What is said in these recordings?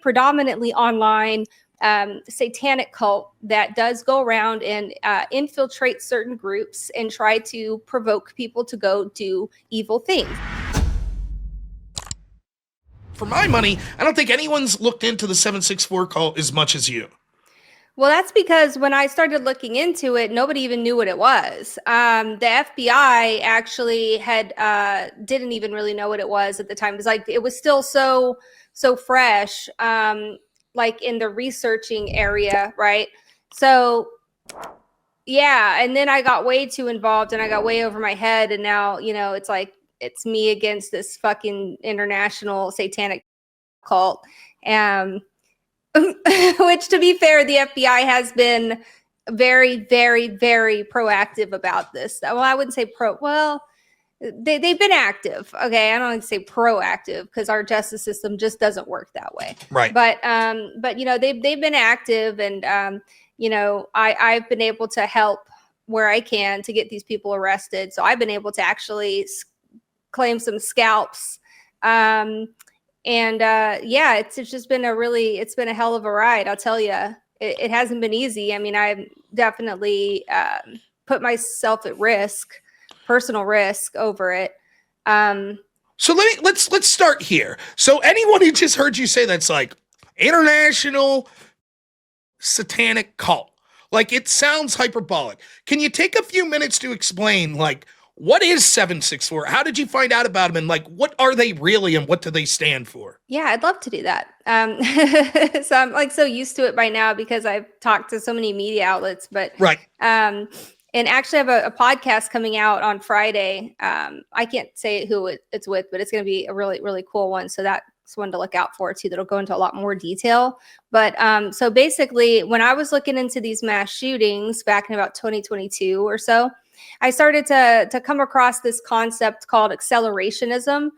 predominantly online satanic cult that does go around and infiltrate certain groups and try to provoke people to go do evil things. For my money, I don't think anyone's looked into the 764 cult as much as you. Well, that's because when I started looking into it, nobody even knew what it was. The FBI actually didn't even really know what it was at the time. It was like, it was still so fresh, like in the researching area, right? So yeah, and then I got way too involved and I got way over my head, and now, it's like it's me against this fucking international satanic cult. Which, to be fair, the FBI has been very, very, very proactive about this. Well, I wouldn't say they've been active. Okay, I don't like to say proactive because our justice system just doesn't work that way. Right. But they've been active, and I've been able to help where I can to get these people arrested. So I've been able to actually claim some scalps. It's just been it's been a hell of a ride. I'll tell you, it hasn't been easy. I mean, I've definitely put myself at risk, personal risk over it. So let's start here. So anyone who just heard you say that's like international satanic cult, like it sounds hyperbolic. Can you take a few minutes to explain, like, what is 764? How did you find out about them? And like, what are they really and what do they stand for? Yeah, I'd love to do that. So I'm like so used to it by now because I've talked to so many media outlets, but right. And actually I have a podcast coming out on Friday. I can't say who it's with, but it's going to be a really, really cool one. So that's one to look out for too. That'll go into a lot more detail. But so basically when I was looking into these mass shootings back in about 2022 or so, I started to come across this concept called accelerationism,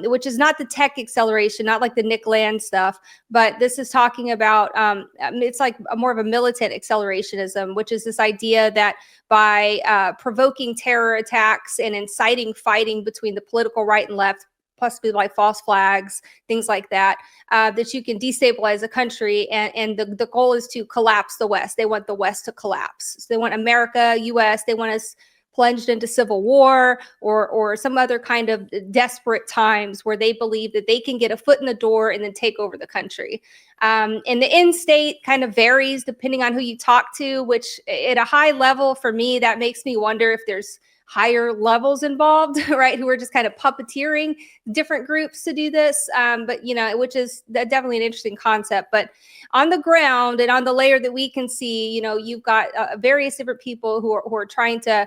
which is not the tech acceleration, not like the Nick Land stuff, but this is talking about, it's like more of a militant accelerationism, which is this idea that by provoking terror attacks and inciting fighting between the political right and left, possibly like false flags, things like that, that you can destabilize a country. And the goal is to collapse the West. They want the West to collapse. So they want America, US, they want us plunged into civil war or some other kind of desperate times where they believe that they can get a foot in the door and then take over the country. And the end state kind of varies depending on who you talk to, which at a high level for me, that makes me wonder if there's higher levels involved, right? Who are just kind of puppeteering different groups to do this. But, which is definitely an interesting concept. But on the ground and on the layer that we can see, you've got various different people who are trying to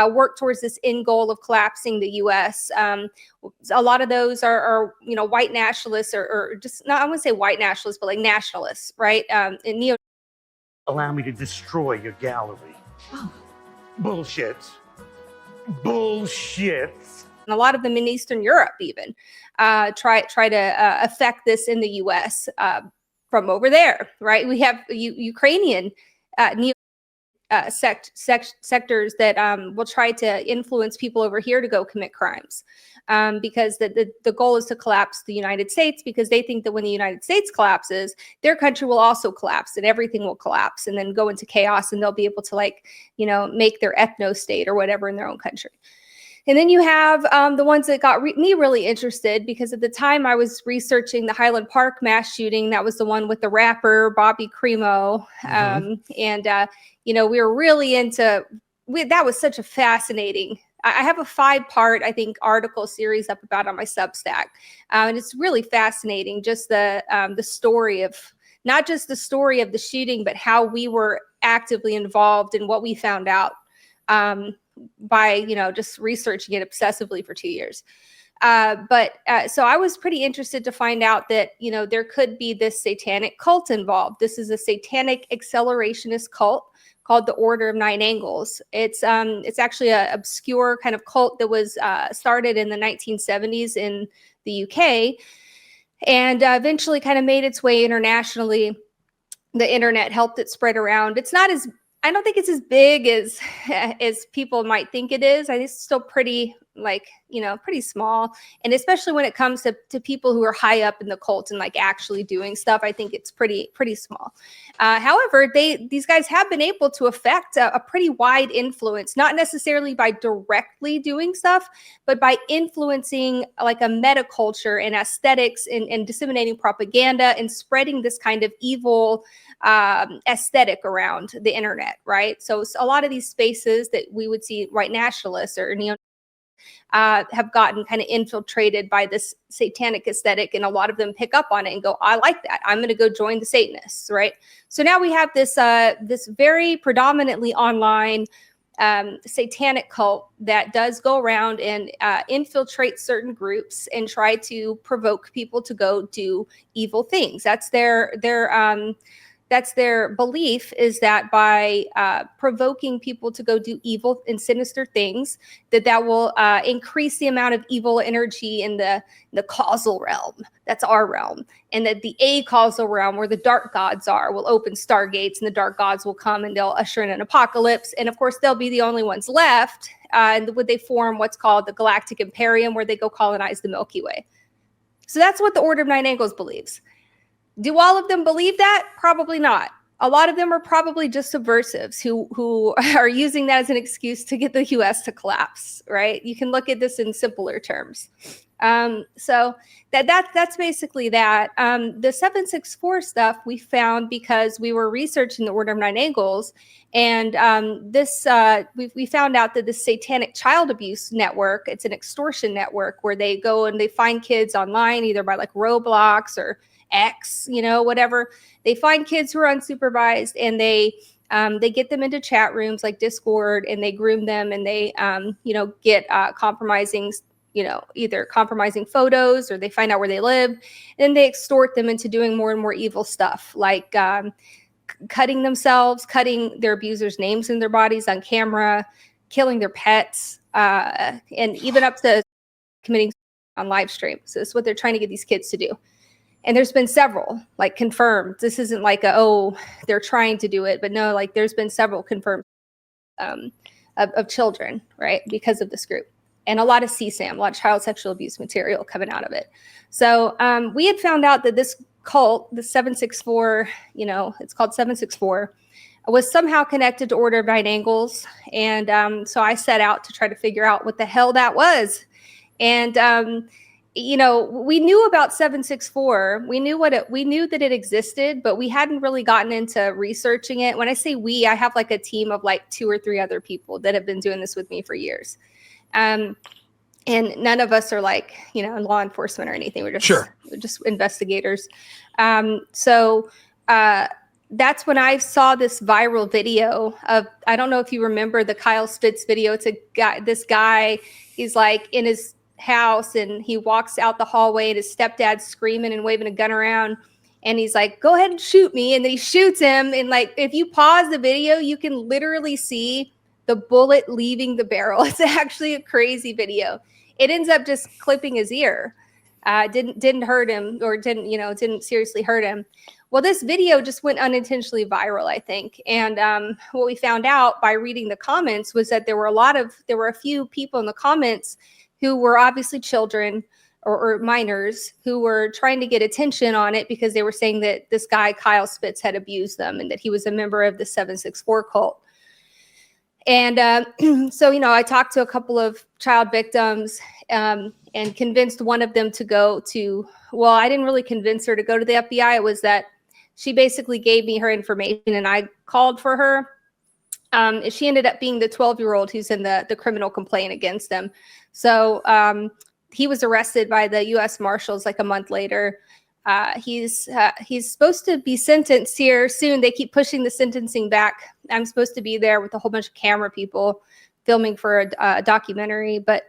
work towards this end goal of collapsing the U.S. A lot of those are white nationalists or just not, I wouldn't say white nationalists, but like nationalists, right? And allow me to destroy your gallery. Bullshit. Bullshit. And a lot of them in Eastern Europe even try to affect this in the U.S. From over there, right? We have Ukrainian neo sectors that will try to influence people over here to go commit crimes because the goal is to collapse the United States, because they think that when the United States collapses, their country will also collapse and everything will collapse and then go into chaos, and they'll be able to make their ethno state or whatever in their own country. And then you have the ones that got me really interested, because at the time I was researching the Highland Park mass shooting. That was the one with the rapper Bobby Crimo. We were really into that. Was such a fascinating. I have a 5-part, I think, article series up about on my Substack. And it's really fascinating, just the story of, not just the story of the shooting, but how we were actively involved in what we found out by just researching it obsessively for 2 years. So I was pretty interested to find out that there could be this satanic cult involved. This is a satanic accelerationist cult called the Order of Nine Angles. It's actually an obscure kind of cult that was started in the 1970s in the UK, and eventually kind of made its way internationally. The internet helped it spread around. I don't think it's as big as people might think it is. I think it's still pretty like, pretty small. And especially when it comes to people who are high up in the cult and like actually doing stuff, I think it's pretty small. However, these guys have been able to affect a pretty wide influence, not necessarily by directly doing stuff, but by influencing like a meta culture and aesthetics and disseminating propaganda and spreading this kind of evil aesthetic around the internet, right? So a lot of these spaces that we would see white nationalists or neo have gotten kind of infiltrated by this satanic aesthetic, and a lot of them pick up on it and go, I like that, I'm going to go join the Satanists, right? So now we have this this very predominantly online satanic cult that does go around and infiltrate certain groups and try to provoke people to go do evil things. That's their belief, is that by provoking people to go do evil and sinister things, that will increase the amount of evil energy in the causal realm. That's our realm. And that the acausal realm, where the dark gods are, will open stargates, and the dark gods will come and they'll usher in an apocalypse. And of course, they'll be the only ones left. And would they form what's called the Galactic Imperium, where they go colonize the Milky Way. So that's what the Order of Nine Angles believes. Do all of them believe that? Probably not. A lot of them are probably just subversives who are using that as an excuse to get the US to collapse, right? You can look at this in simpler terms. So that's basically that. The 764 stuff we found because we were researching the Order of Nine Angles, and we found out that the Satanic Child Abuse Network, it's an extortion network where they go and they find kids online, either by like Roblox or X, whatever. They find kids who are unsupervised, and they get them into chat rooms like Discord, and they groom them, and they get compromising, either compromising photos, or they find out where they live, and they extort them into doing more and more evil stuff, like cutting themselves, cutting their abusers' names in their bodies on camera, killing their pets, and even up to committing on live stream. So this is what they're trying to get these kids to do. And there's been several, like, confirmed. This isn't like they're trying to do it, but no, like, there's been several confirmed of children, right, because of this group. And a lot of CSAM, a lot of child sexual abuse material coming out of it. So we had found out that this cult, the 764, it's called 764, was somehow connected to Order of Nine Angles. And so I set out to try to figure out what the hell that was. And we knew about 764. We knew that it existed, but we hadn't really gotten into researching it. When I say we, I have like a team of like 2 or 3 other people that have been doing this with me for years. And none of us are like, in law enforcement or anything. We're just investigators. So that's when I saw this viral video of, I don't know if you remember the Kyle Spitz video. It's this guy, he's like in his house, and he walks out the hallway, and his stepdad's screaming and waving a gun around, and he's like, go ahead and shoot me. And then he shoots him, and like, if you pause the video, you can literally see the bullet leaving the barrel. It's actually a crazy video. It ends up just clipping his ear. Didn't hurt him, or didn't seriously hurt him. Well, this video just went unintentionally viral, I think. And what we found out by reading the comments was that there were a few people in the comments who were obviously children or minors who were trying to get attention on it because they were saying that this guy, Kyle Spitz, had abused them and that he was a member of the 764 cult. And so, I talked to a couple of child victims and convinced one of them to go to, well, I didn't really convince her to go to the FBI. It was that she basically gave me her information and I called for her. She ended up being the 12-year-old who's in the criminal complaint against them. So he was arrested by the U.S. Marshals like a month later. He's supposed to be sentenced here soon. They keep pushing the sentencing back. I'm supposed to be there with a whole bunch of camera people filming for a documentary. But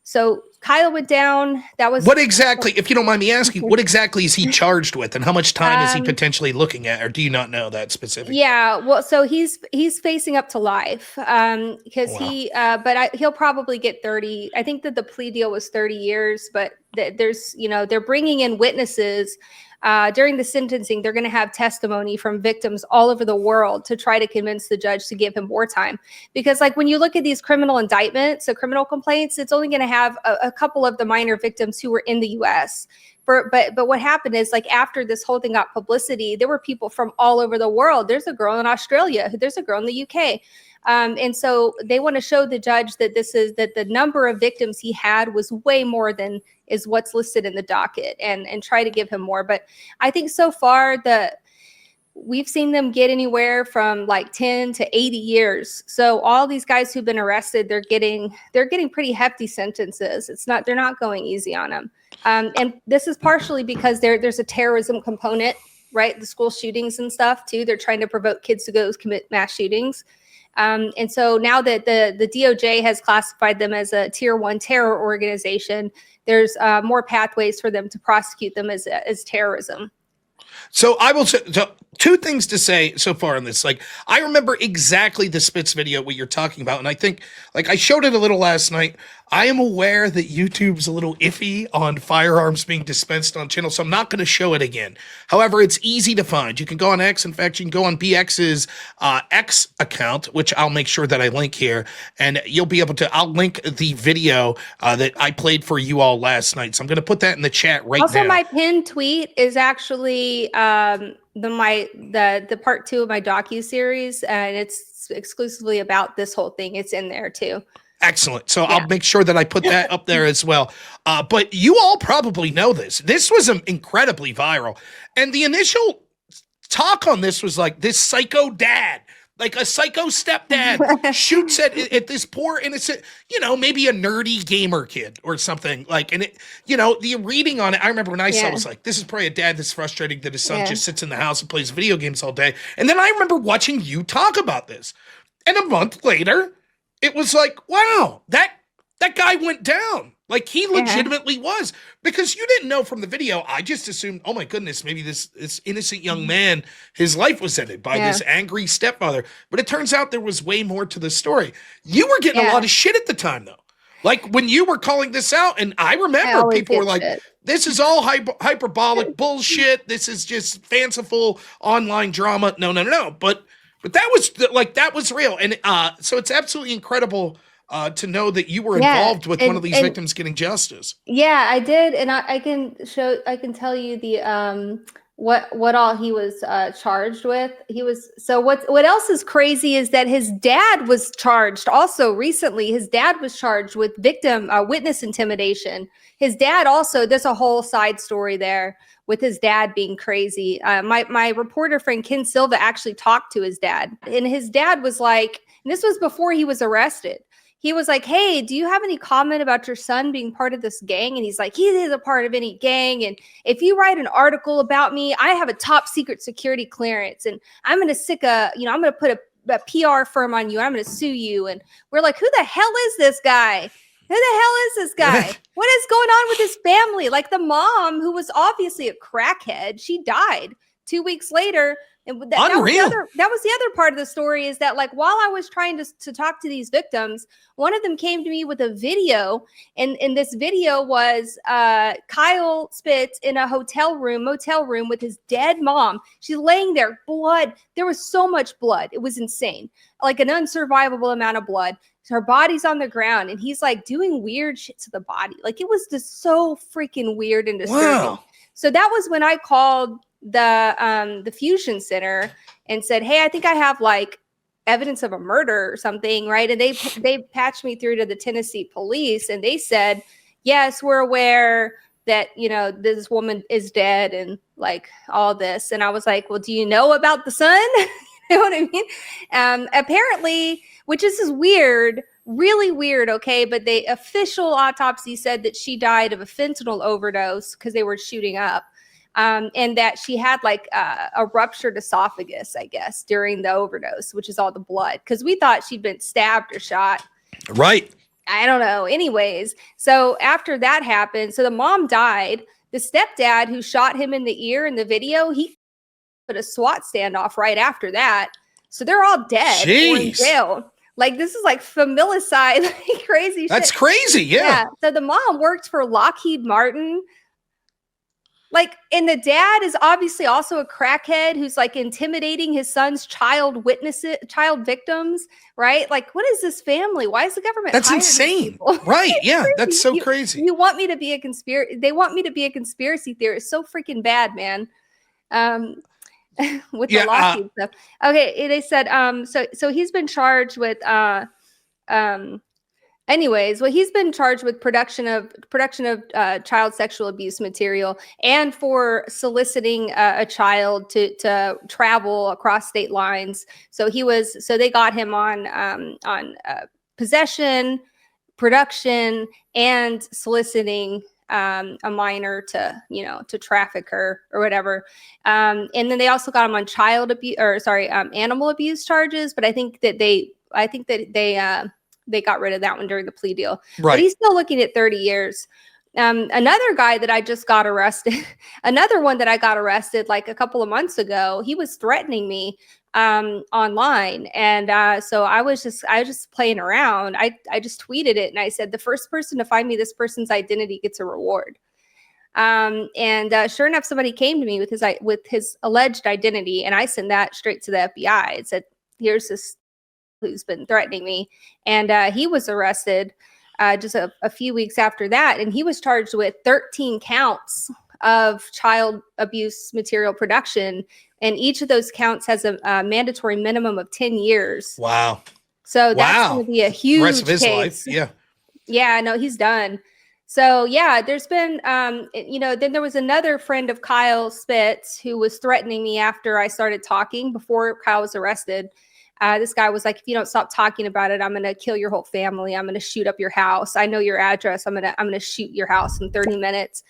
so Kyle went down. That was what exactly, if you don't mind me asking, what exactly is he charged with, and how much time is he potentially looking at, or do you not know that specific? Yeah, well, so he's facing up to life because he'll probably get 30. I think that the plea deal was 30 years, but there's they're bringing in witnesses during the sentencing, they're going to have testimony from victims all over the world to try to convince the judge to give him more time. Because like when you look at these criminal indictments, so criminal complaints, it's only going to have a couple of the minor victims who were in the US. But what happened is, like, after this whole thing got publicity, there were people from all over the world. There's a girl in Australia. There's a girl in the UK. And so they want to show the judge that the number of victims he had was way more than is what's listed in the docket, and try to give him more. But I think so far we've seen them get anywhere from like 10 to 80 years. So all these guys who've been arrested, they're getting pretty hefty sentences. They're not going easy on them. And this is partially because there's a terrorism component, right? The school shootings and stuff too. They're trying to provoke kids to go commit mass shootings. And so now that the DOJ has classified them as a tier 1 terror organization, there's more pathways for them to prosecute them as terrorism. So I will say two things to say so far on this. Like, I remember exactly the Spitz video, what you're talking about. And I think, like, I showed it a little last night. I am aware that YouTube's a little iffy on firearms being dispensed on channel, so I'm not going to show it again. However, it's easy to find. You can go on X. In fact, you can go on BX's X account, which I'll make sure that I link here, and you'll be able to, I'll link the video that I played for you all last night. So I'm going to put that in the chat right now. Also, my pinned tweet is actually the part 2 of my docu-series, and it's exclusively about this whole thing. It's in there too. Excellent. So yeah. I'll make sure that I put that up there as well. But you all probably know this. This was incredibly viral. And the initial talk on this was like this psycho dad, like a psycho stepdad shoots at this poor innocent, maybe a nerdy gamer kid or something. Like, and it, the reading on it, I remember when I saw it, was like, this is probably a dad that's frustrated that his son just sits in the house and plays video games all day. And then I remember watching you talk about this. And a month later, it was like, wow, that guy went down. Like, he legitimately was. Because you didn't know from the video. I just assumed, oh my goodness, maybe this innocent young man, his life was ended by this angry stepfather. But it turns out there was way more to the story. You were getting a lot of shit at the time, though. Like, when you were calling this out, and I remember people were like, this is all hyperbolic bullshit. This is just fanciful online drama. No. But that was real. And so it's absolutely incredible to know that you were involved with one of these victims getting justice. Yeah, I did. And I can tell you the what all he was charged with. What else is crazy is that his dad was charged also recently. His dad was charged with witness intimidation. His dad also, there's a whole side story there with his dad being crazy. My reporter friend Ken Silva actually talked to his dad, and his dad was like, and this was before he was arrested. He was like, hey, do you have any comment about your son being part of this gang? And he's like, he isn't a part of any gang. And if you write an article about me, I have a top secret security clearance, and I'm going to I'm going to put a PR firm on you. I'm going to sue you. And we're like, who the hell is this guy? Who the hell is this guy? What is going on with his family? Like, the mom, who was obviously a crackhead, she died 2 weeks later. And Unreal. That was the other part of the story, is that, like, while I was trying to talk to these victims, one of them came to me with a video. And this video was Kyle Spitz in a motel room with his dead mom. She's laying there, blood. There was so much blood. It was insane. Like, an unsurvivable amount of blood. Her body's on the ground, and he's like doing weird shit to the body. Like, it was just so freaking weird and disturbing. Wow. So that was when I called the Fusion Center and said, hey, I think I have like evidence of a murder or something, right? And they patched me through to the Tennessee police, and they said, yes, we're aware that, this woman is dead and like all this. And I was like, well, do you know about the son? You know what I mean? Apparently, which is weird, really weird, okay? But the official autopsy said that she died of a fentanyl overdose because they were shooting up. And that she had like a ruptured esophagus, I guess, during the overdose, which is all the blood. Because we thought she'd been stabbed or shot. Right. I don't know. Anyways, so after that happened, so the mom died. The stepdad who shot him in the ear in the video, he put a SWAT standoff right after that. So they're all dead or in jail. Like, this is like familicide, like crazy shit. That's crazy, yeah. So the mom worked for Lockheed Martin. Like, and the dad is obviously also a crackhead who's like intimidating his son's child victims, right? Like, what is this family? Why is the government? That's hiring these insane. people? Right. Yeah. That's so You- crazy. You want me to be a conspiracy? They want me to be a conspiracy theorist. So freaking bad, man. With the lawsuit stuff. Okay, they said so he's been charged with anyways, well, he's been charged with production of child sexual abuse material and for soliciting a child to travel across state lines. So they got him on possession, production, and soliciting a minor to traffic her or whatever. And then they also got him on animal abuse charges. But I think that they got rid of that one during the plea deal. Right. But he's still looking at 30 years. Another guy that I just got arrested, another one that I got arrested like a couple of months ago, he was threatening me online. And so I was just playing around. I just tweeted it and I said, the first person to find me this person's identity gets a reward. And sure enough, somebody came to me with his alleged identity, and I sent that straight to the FBI. It said, here's this who's been threatening me. And he was arrested just a few weeks after that. And he was charged with 13 counts of child abuse material production. And each of those counts has a mandatory minimum of 10 years. Wow. So that's going to be a huge rest of his case. life. Yeah. Yeah, no, he's done. So yeah, there's been, then there was another friend of Kyle Spitz who was threatening me after I started talking before Kyle was arrested. This guy was like, if you don't stop talking about it, I'm going to kill your whole family. I'm going to shoot up your house. I know your address. I'm going to shoot your house in 30 minutes.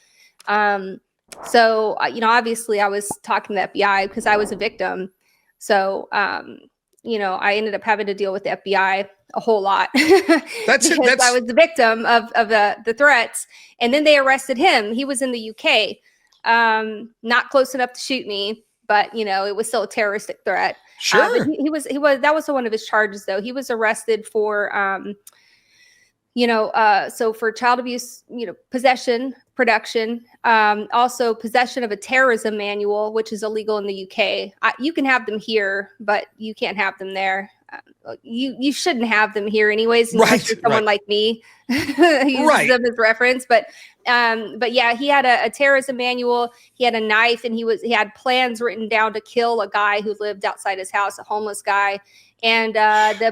So obviously I was talking to the FBI because I was a victim. So, I ended up having to deal with the FBI a whole lot That's I was the victim of the threats. And then they arrested him. He was in the UK, not close enough to shoot me, but it was still a terroristic threat. Sure. But he was that was one of his charges though. He was arrested for so for child abuse, possession, production, also possession of a terrorism manual, which is illegal in the UK. You can have them here, but you can't have them there. You shouldn't have them here anyways, unless you're someone like me who uses them as reference. But yeah, he had a terrorism manual. He had a knife, and he had plans written down to kill a guy who lived outside his house, a homeless guy. And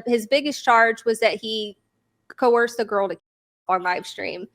his biggest charge was that he coerced a girl to on live stream.